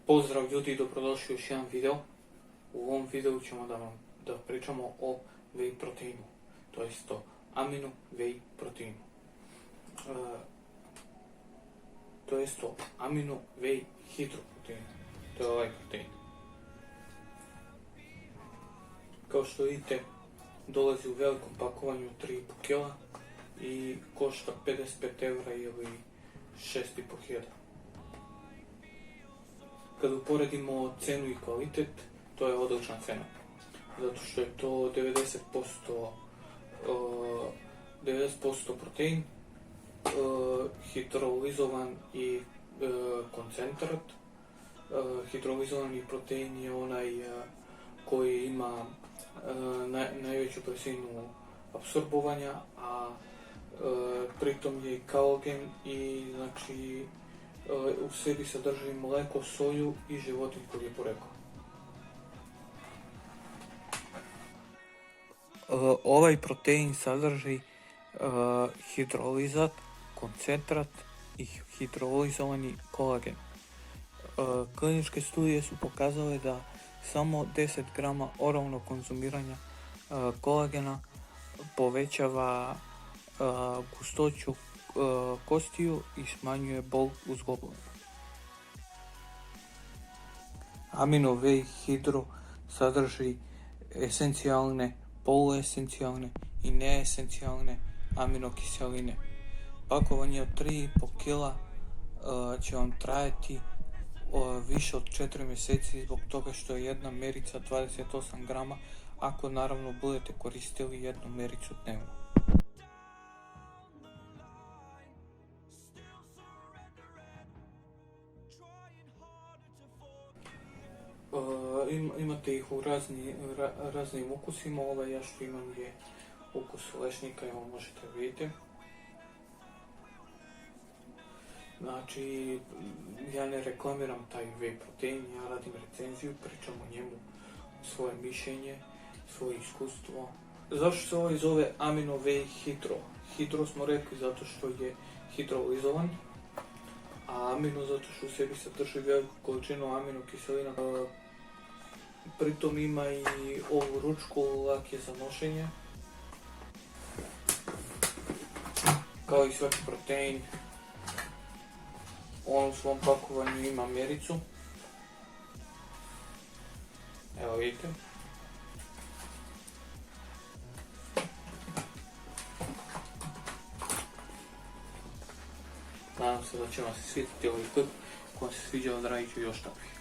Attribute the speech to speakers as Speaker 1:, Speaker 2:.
Speaker 1: Pozdrav ljudi, dobrodošli u još jedan video. U ovom videu ćemo da pričamo o whey proteinu, to jest o amino whey proteinu. To jest o amino whey hidroproteinu, to je ovaj protein. Kao što vidite, dolazi u velikom pakovanju 3,5 kg i košta 55 € ili 6.500. Kad uporedimo cenu i kvalitet, to je odlična cena, zato što je to 90% protein, hidrolizovan i koncentrat. Hidrolizovani protein je onaj koji ima najveću brzinu apsorbovanja, a pritom je i kolagen i znači u sebi sadrži mleko, soju i životinjsko je poreklo. Ovaj protein sadrži hidrolizat, koncentrat i hidrolizovani kolagen. Kliničke studije su pokazale da samo 10 grama oralnog konzumiranja kolagena povećava gustoću kostiju i smanjuje bol u zglobovima. Amino whey hidro sadrži esencijalne, poluesencijalne i neesencijalne aminokiseline. Pakovanje od 3,5 kg će vam trajati više od 4 mjeseci zbog toga što je jedna merica 28 grama, ako naravno budete koristili jednu mericu dnevno. Imate ih u raznim ukusima. Ovaj ja što imam je ukus lešnika, evo možete vidjeti. Znači, ja ne reklamiram taj whey protein, ja radim recenziju, pričam o njemu, svoje mišljenje, svoje iskustvo. Zašto se ovaj zove amino whey hidro? Hidro smo rekli zato što je hidrolizovan, a amino zato što u sebi sadrži veliku količinu aminokiselina. Pritom ima i ovu ručku, lak je za nošenje. Kao i svaki protein, on u svom pakovanju ima mjericu. Evo vidite. Nadam se da će vam se svidjeti ovaj klip. Ako vam se sviđa, odradit ću još takvih.